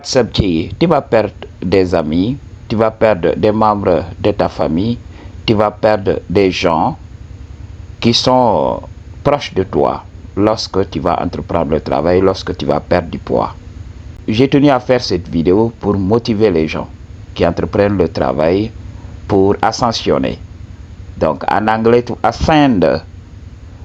Accepter, tu vas perdre des amis, tu vas perdre des membres de ta famille, tu vas perdre des gens qui sont proches de toi lorsque tu vas entreprendre le travail, lorsque tu vas perdre du poids. J'ai tenu à faire cette vidéo pour motiver les gens qui entreprennent le travail pour ascensionner. Donc en anglais, to ascend,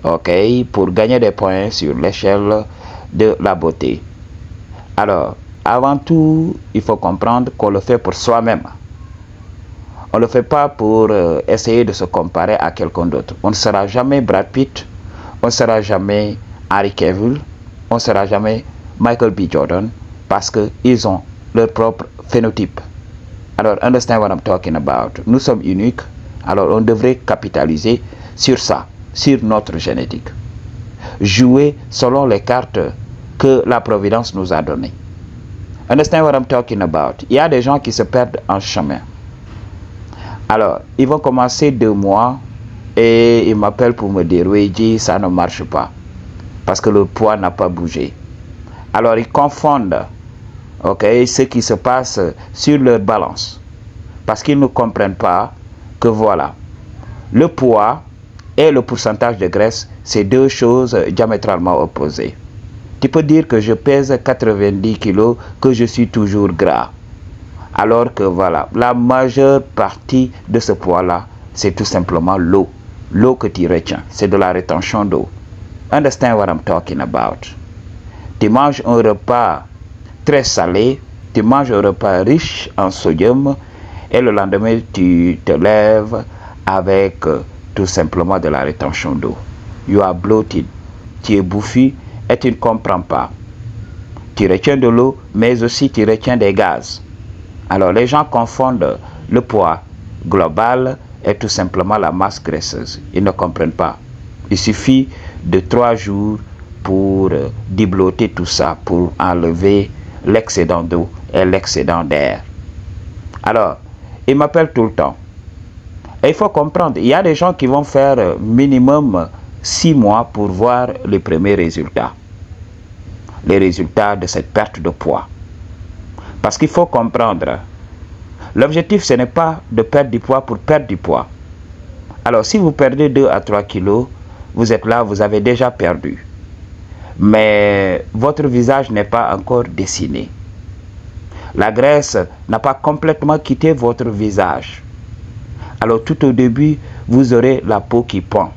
ok, pour gagner des points sur l'échelle de la beauté. Alors, avant tout, il faut comprendre qu'on le fait pour soi-même. On ne le fait pas pour essayer de se comparer à quelqu'un d'autre. On ne sera jamais Brad Pitt, on ne sera jamais Henry Cavill, on ne sera jamais Michael B. Jordan, parce qu'ils ont leur propre phénotype. Alors, understand what I'm talking about. Nous sommes uniques, alors on devrait capitaliser sur ça, sur notre génétique. Jouer selon les cartes que la Providence nous a données. Understand what I'm talking about? Il y a des gens qui se perdent en chemin. Alors, ils vont commencer 2 mois et ils m'appellent pour me dire, oui, G, ça ne marche pas. Parce que le poids n'a pas bougé. Alors, ils confondent ce qui se passe sur leur balance. Parce qu'ils ne comprennent pas que voilà, le poids et le pourcentage de graisse, c'est 2 choses diamétralement opposées. Tu peux dire que je pèse 90 kg, que je suis toujours gras. Alors que voilà, la majeure partie de ce poids-là, c'est tout simplement l'eau. L'eau que tu retiens, c'est de la rétention d'eau. Understand what I'm talking about? Tu manges un repas très salé, tu manges un repas riche en sodium, et le lendemain, tu te lèves avec tout simplement de la rétention d'eau. You are bloated. Tu es bouffi et tu ne comprends pas. Tu retiens de l'eau, mais aussi tu retiens des gaz. Alors les gens confondent le poids global et tout simplement la masse graisseuse. Ils ne comprennent pas. Il suffit de 3 jours pour débloquer tout ça, pour enlever l'excédent d'eau et l'excédent d'air. Alors, ils m'appellent tout le temps. Et il faut comprendre, il y a des gens qui vont faire minimum 6 mois pour voir les premiers résultats. Les résultats de cette perte de poids. Parce qu'il faut comprendre, l'objectif ce n'est pas de perdre du poids pour perdre du poids. Alors si vous perdez 2 à 3 kilos, vous êtes là, vous avez déjà perdu. Mais votre visage n'est pas encore dessiné. La graisse n'a pas complètement quitté votre visage. Alors tout au début, vous aurez la peau qui pend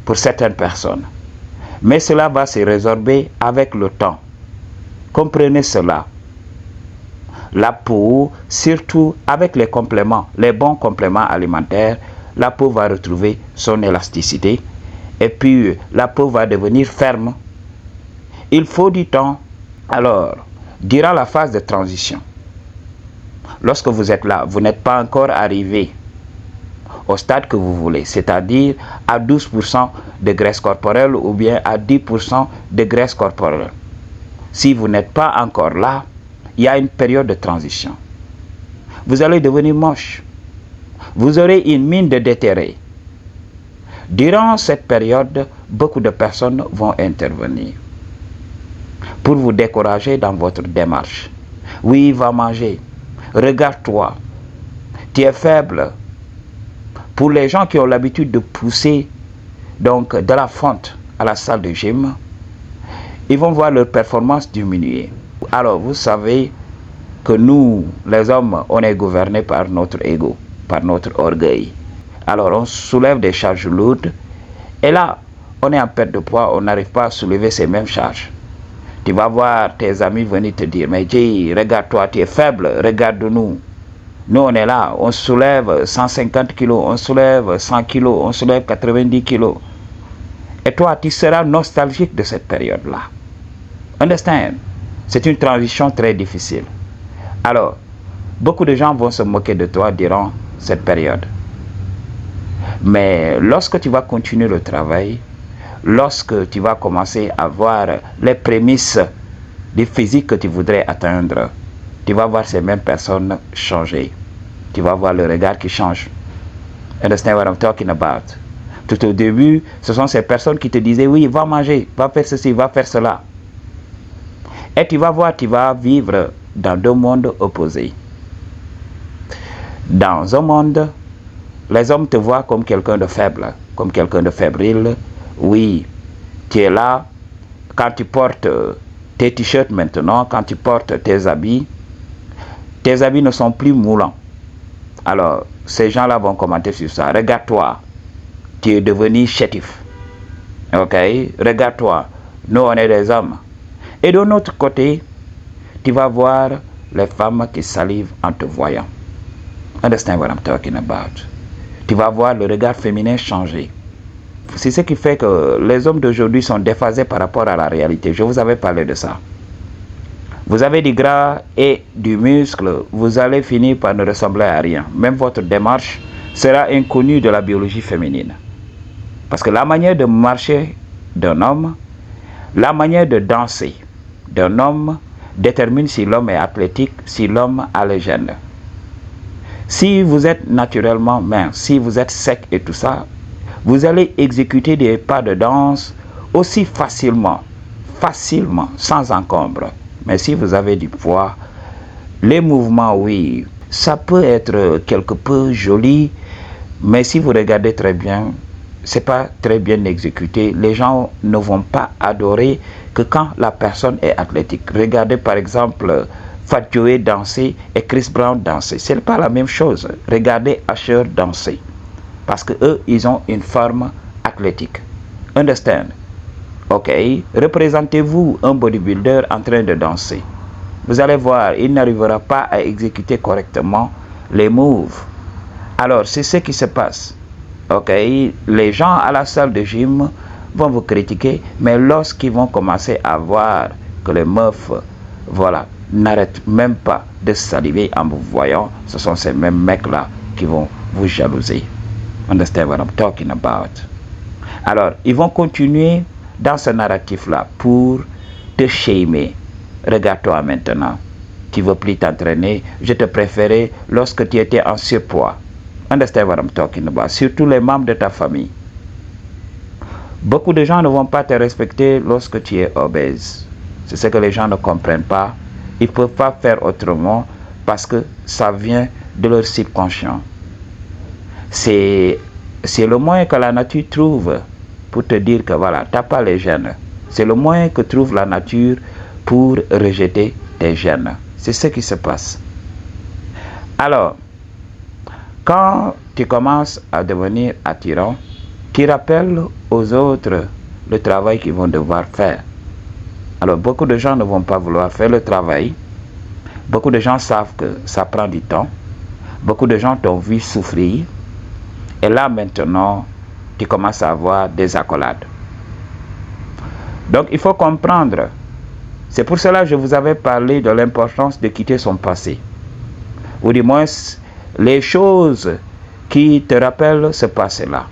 pour certaines personnes. Mais cela va se résorber avec le temps. Comprenez cela. La peau, surtout avec les compléments, les bons compléments alimentaires, la peau va retrouver son élasticité et puis la peau va devenir ferme. Il faut du temps. Alors, durant la phase de transition, lorsque vous êtes là, vous n'êtes pas encore arrivé au stade que vous voulez, c'est-à-dire à 12% de graisse corporelle ou bien à 10% de graisse corporelle. Si vous n'êtes pas encore là, il y a une période de transition. Vous allez devenir moche. Vous aurez une mine de déterré. Durant cette période, beaucoup de personnes vont intervenir pour vous décourager dans votre démarche. Oui, va manger. Regarde-toi. Tu es faible. Pour les gens qui ont l'habitude de pousser donc de la fonte à la salle de gym, ils vont voir leur performance diminuer. Alors vous savez que nous, les hommes, on est gouvernés par notre ego, par notre orgueil. Alors on soulève des charges lourdes et là, on est en perte de poids, on n'arrive pas à soulever ces mêmes charges. Tu vas voir tes amis venir te dire, mais Jay, regarde-toi, tu es faible, regarde-nous. Nous, on est là, on soulève 150 kilos, on soulève 100 kilos, on soulève 90 kilos. Et toi, tu seras nostalgique de cette période-là. Understand? C'est une transition très difficile. Alors, beaucoup de gens vont se moquer de toi durant cette période. Mais lorsque tu vas continuer le travail, lorsque tu vas commencer à voir les prémices du physique que tu voudrais atteindre, tu vas voir ces mêmes personnes changer. Tu vas voir le regard qui change. Understand what I'm talking about? Tout au début, ce sont ces personnes qui te disaient, oui, va manger, va faire ceci, va faire cela. Et tu vas voir, tu vas vivre dans deux mondes opposés. Dans un monde, les hommes te voient comme quelqu'un de faible, comme quelqu'un de fébrile. Oui, tu es là. Quand tu portes tes t-shirts maintenant, quand tu portes tes habits ne sont plus moulants. Alors, ces gens-là vont commenter sur ça. Regarde-toi, tu es devenu chétif. Ok? Regarde-toi, nous on est des hommes. Et de l'autre côté, tu vas voir les femmes qui salivent en te voyant. Understand what I'm talking about? Tu vas voir le regard féminin changer. C'est ce qui fait que les hommes d'aujourd'hui sont déphasés par rapport à la réalité. Je vous avais parlé de ça. Vous avez du gras et du muscle, vous allez finir par ne ressembler à rien. Même votre démarche sera inconnue de la biologie féminine. Parce que la manière de marcher d'un homme, la manière de danser d'un homme détermine si l'homme est athlétique, si l'homme a les gènes. Si vous êtes naturellement mince, si vous êtes sec et tout ça, vous allez exécuter des pas de danse aussi facilement, sans encombre. Mais si vous avez du poids, les mouvements, oui, ça peut être quelque peu joli, mais si vous regardez très bien, c'est pas très bien exécuté. Les gens ne vont pas adorer que quand la personne est athlétique. Regardez par exemple Fat Joe danser et Chris Brown danser. Ce n'est pas la même chose. Regardez Usher danser. Parce que eux, ils ont une forme athlétique. Understand? Ok? Représentez-vous un bodybuilder en train de danser. Vous allez voir, il n'arrivera pas à exécuter correctement les moves. Alors, c'est ce qui se passe. Ok? Les gens à la salle de gym vont vous critiquer, mais lorsqu'ils vont commencer à voir que les meufs, voilà, n'arrêtent même pas de saliver en vous voyant, ce sont ces mêmes mecs-là qui vont vous jalouser. Understand what I'm talking about? Alors, ils vont continuer dans ce narratif-là pour te shamer. Regarde-toi maintenant. Tu ne veux plus t'entraîner. Je te préférais lorsque tu étais en surpoids. Understand what I'm talking about? Surtout les membres de ta famille. Beaucoup de gens ne vont pas te respecter lorsque tu es obèse. C'est ce que les gens ne comprennent pas. Ils ne peuvent pas faire autrement parce que ça vient de leur subconscient. C'est le moyen que la nature trouve pour te dire que voilà, tu n'as pas les gènes. C'est le moyen que trouve la nature pour rejeter tes gènes. C'est ce qui se passe. Alors, quand tu commences à devenir attirant, tu rappelles aux autres le travail qu'ils vont devoir faire. Alors, beaucoup de gens ne vont pas vouloir faire le travail. Beaucoup de gens savent que ça prend du temps. Beaucoup de gens t'ont vu souffrir. Et là, maintenant, tu commences à avoir des accolades. Donc, il faut comprendre. C'est pour cela que je vous avais parlé de l'importance de quitter son passé. Ou du moins, les choses qui te rappellent ce passé-là.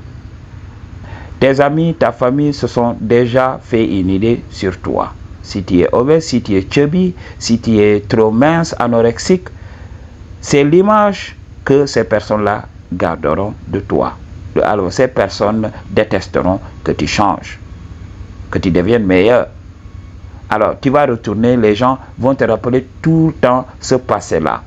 Tes amis, ta famille se sont déjà fait une idée sur toi. Si tu es obèse, si tu es chubby, si tu es trop mince, anorexique, c'est l'image que ces personnes-là garderont de toi. Alors ces personnes détesteront que tu changes, que tu deviennes meilleur. Alors tu vas retourner, les gens vont te rappeler tout le temps ce passé-là.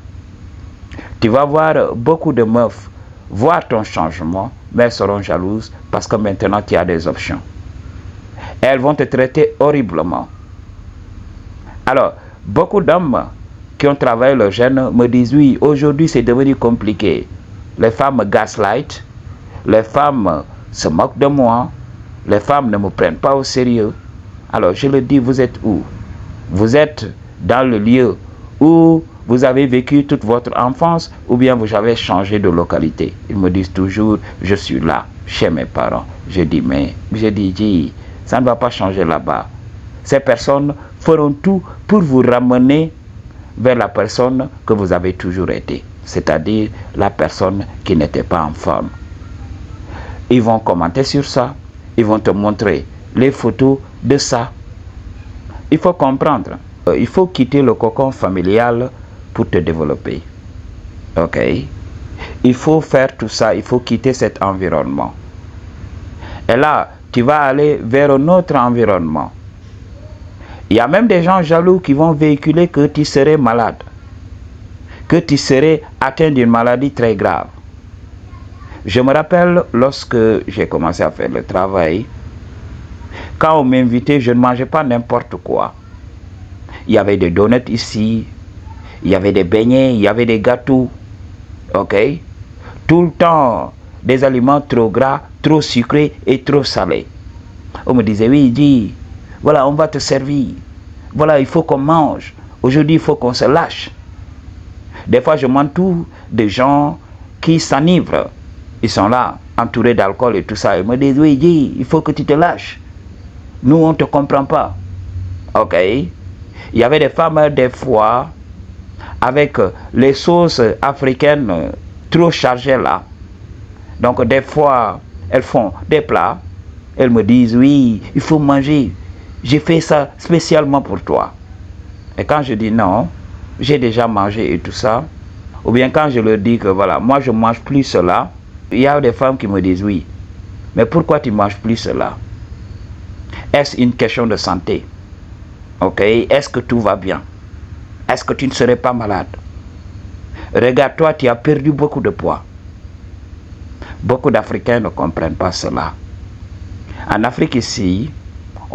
Tu vas voir beaucoup de meufs voir ton changement, mais elles seront jalouses parce que maintenant tu as des options. Elles vont te traiter horriblement. Alors, beaucoup d'hommes qui ont travaillé leur gène me disent oui, aujourd'hui c'est devenu compliqué. Les femmes me gaslight, les femmes se moquent de moi, les femmes ne me prennent pas au sérieux. Alors je leur dis, vous êtes où? Vous êtes dans le lieu où vous avez vécu toute votre enfance ou bien vous avez changé de localité? Ils me disent toujours, je suis là, chez mes parents. Je dis, ça ne va pas changer là-bas. Ces personnes feront tout pour vous ramener vers la personne que vous avez toujours été, c'est-à-dire la personne qui n'était pas en forme. Ils vont commenter sur ça, ils vont te montrer les photos de ça. Il faut comprendre, il faut quitter le cocon familial pour te développer. Ok? Il faut faire tout ça, il faut quitter cet environnement. Et là, tu vas aller vers un autre environnement. Il y a même des gens jaloux qui vont véhiculer que tu serais malade, que tu serais atteint d'une maladie très grave. Je me rappelle lorsque j'ai commencé à faire le travail, quand on m'invitait, je ne mangeais pas n'importe quoi. Il y avait des donuts ici, il y avait des beignets, il y avait des gâteaux, ok? Tout le temps, des aliments trop gras, trop sucrés et trop salés. On me disait, oui, dis, voilà, on va te servir. Voilà, il faut qu'on mange. Aujourd'hui, il faut qu'on se lâche. Des fois, je m'entoure de gens qui s'enivrent. Ils sont là, entourés d'alcool et tout ça. Ils me disent, oui, dis, il faut que tu te lâches. Nous, on ne te comprend pas. Ok? Il y avait des femmes, des fois, avec les sauces africaines trop chargées là. Donc, des fois, elles font des plats. Elles me disent, oui, il faut manger. J'ai fait ça spécialement pour toi. Et quand je dis non, j'ai déjà mangé et tout ça. Ou bien quand je leur dis que voilà, moi je ne mange plus cela. Il y a des femmes qui me disent, oui, mais pourquoi tu ne manges plus cela? Est-ce une question de santé? Ok, est-ce que tout va bien? Est-ce que tu ne serais pas malade? Regarde-toi, tu as perdu beaucoup de poids. Beaucoup d'Africains ne comprennent pas cela. En Afrique ici,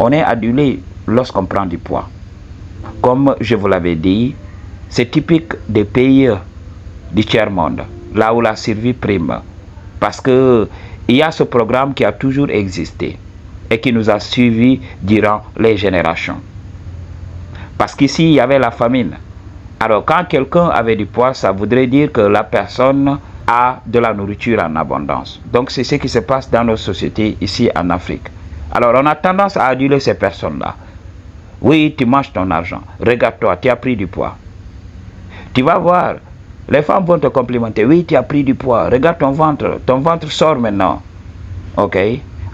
on est adulé lorsqu'on prend du poids. Comme je vous l'avais dit, c'est typique des pays du tiers-monde, là où la survie prime. Parce qu'il y a ce programme qui a toujours existé et qui nous a suivis durant les générations. Parce qu'ici, il y avait la famine. Alors, quand quelqu'un avait du poids, ça voudrait dire que la personne a de la nourriture en abondance. Donc, c'est ce qui se passe dans nos sociétés ici en Afrique. Alors, on a tendance à aduler ces personnes-là. Oui, tu manges ton argent. Regarde-toi, tu as pris du poids. Tu vas voir, les femmes vont te complimenter. Oui, tu as pris du poids. Regarde ton ventre sort maintenant. Ok?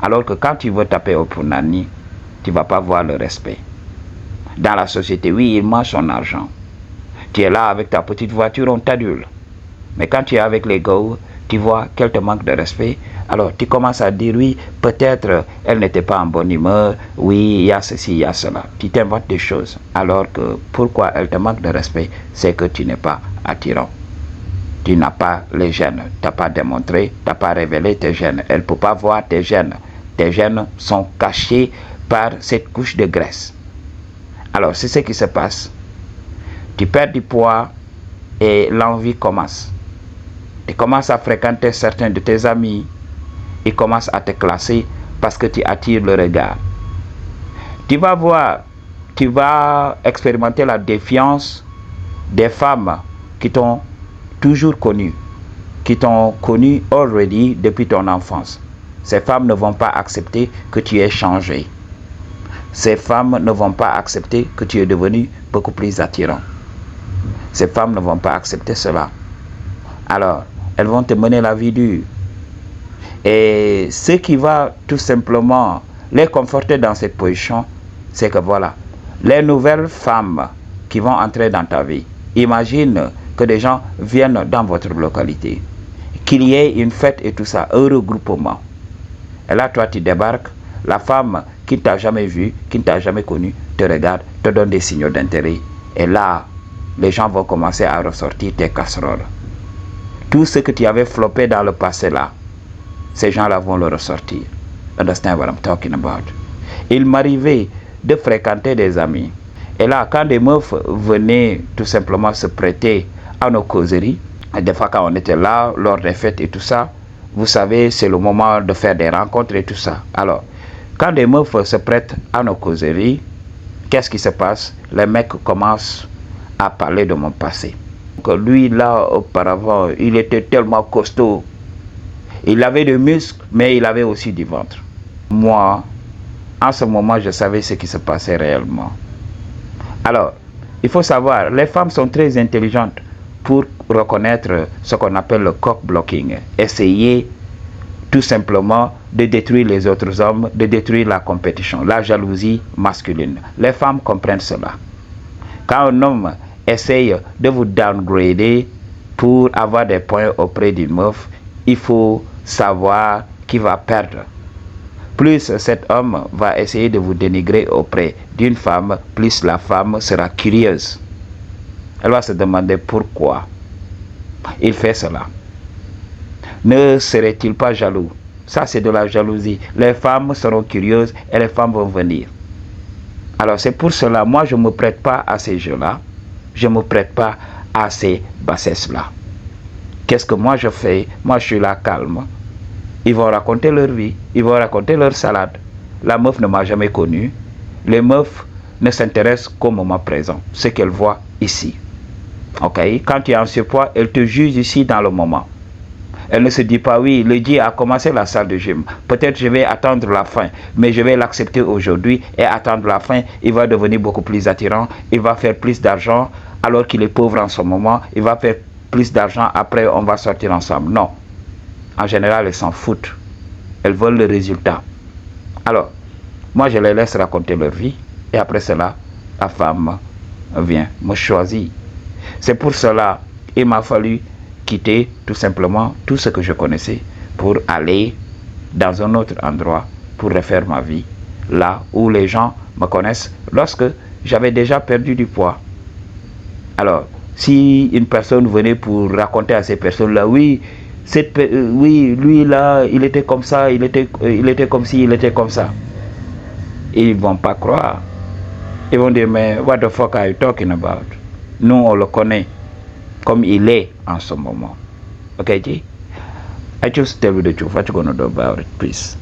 Alors que quand tu veux taper au punani, tu ne vas pas voir le respect. Dans la société, oui, il mange son argent. Tu es là avec ta petite voiture, on t'adule. Mais quand tu es avec les gars, tu vois qu'elle te manque de respect. Alors tu commences à dire, oui, peut-être elle n'était pas en bonne humeur. Oui, il y a ceci, il y a cela. Tu t'inventes des choses. Alors que pourquoi elle te manque de respect? C'est que tu n'es pas attirant. Tu n'as pas les gènes. Tu n'as pas démontré, tu n'as pas révélé tes gènes. Elle ne peut pas voir tes gènes. Tes gènes sont cachés par cette couche de graisse. Alors, c'est ce qui se passe. Tu perds du poids et l'envie commence. Tu commences à fréquenter certains de tes amis. Ils commencent à te classer parce que tu attires le regard. Tu vas voir, tu vas expérimenter la défiance des femmes qui t'ont toujours connu, qui t'ont connu already depuis ton enfance. Ces femmes ne vont pas accepter que tu aies changé. Ces femmes ne vont pas accepter que tu es devenu beaucoup plus attirant. Ces femmes ne vont pas accepter cela. Alors, elles vont te mener la vie dure. Et ce qui va tout simplement les conforter dans cette position, c'est que voilà, les nouvelles femmes qui vont entrer dans ta vie, imagine que des gens viennent dans votre localité, qu'il y ait une fête et tout ça, un regroupement. Et là, toi, tu débarques, la femme qui ne t'a jamais vu, qui ne t'a jamais connu, te regarde, te donne des signaux d'intérêt. Et là, les gens vont commencer à ressortir tes casseroles. Tout ce que tu avais floppé dans le passé là, ces gens-là vont le ressortir. Understand what I'm talking about? Il m'arrivait de fréquenter des amis. Et là, quand des meufs venaient tout simplement se prêter à nos causeries, des fois quand on était là, lors des fêtes et tout ça, vous savez, c'est le moment de faire des rencontres et tout ça. Alors, quand des meufs se prêtent à nos causeries, qu'est-ce qui se passe? Les mecs commencent à parler de mon passé. Donc, lui, là, auparavant, il était tellement costaud. Il avait des muscles, mais il avait aussi du ventre. Moi, en ce moment, je savais ce qui se passait réellement. Alors, il faut savoir, les femmes sont très intelligentes pour reconnaître ce qu'on appelle le cock blocking. Essayer tout simplement de détruire les autres hommes, de détruire la compétition, la jalousie masculine. Les femmes comprennent cela. Quand un homme essaye de vous downgrader pour avoir des points auprès d'une meuf, il faut savoir qu'il va perdre. plus cet homme va essayer de vous dénigrer auprès d'une femme, plus la femme sera curieuse. Elle va se demander pourquoi il fait cela. Ne serait-il pas jaloux? Ça, c'est de la jalousie. Les femmes seront curieuses et les femmes vont venir. Alors, c'est pour cela, moi, je ne me prête pas à ces jeux-là. Je ne me prête pas à ces bassesses-là. Qu'est-ce que moi je fais? Moi, je suis là calme. Ils vont raconter leur vie. Ils vont raconter leur salade. La meuf ne m'a jamais connu. Les meufs ne s'intéressent qu'au moment présent. Ce qu'elles voient ici. Ok? Quand tu es en surpoids, elles te jugent ici dans le moment. Elle ne se dit pas, oui, le Dieu a commencé la salle de gym. Peut-être je vais attendre la fin, mais je vais l'accepter aujourd'hui et attendre la fin. Il va devenir beaucoup plus attirant. Il va faire plus d'argent alors qu'il est pauvre en ce moment. Il va faire plus d'argent. Après, on va sortir ensemble. Non. En général, elles s'en foutent. Elles veulent le résultat. Alors, moi, je les laisse raconter leur vie. Et après cela, la femme vient me choisir. C'est pour cela qu'il m'a fallu quitter tout simplement tout ce que je connaissais pour aller dans un autre endroit pour refaire ma vie, là où les gens me connaissent lorsque j'avais déjà perdu du poids. Alors, si une personne venait pour raconter à ces personnes-là, oui, oui, lui là, il était comme ça, il était comme ci, il était comme ça, ils ne vont pas croire. Ils vont dire, mais what the fuck are you talking about? Nous, on le connaît comme il est en ce moment. Okay, G? I just tell you the truth. What you gonna do about it, please?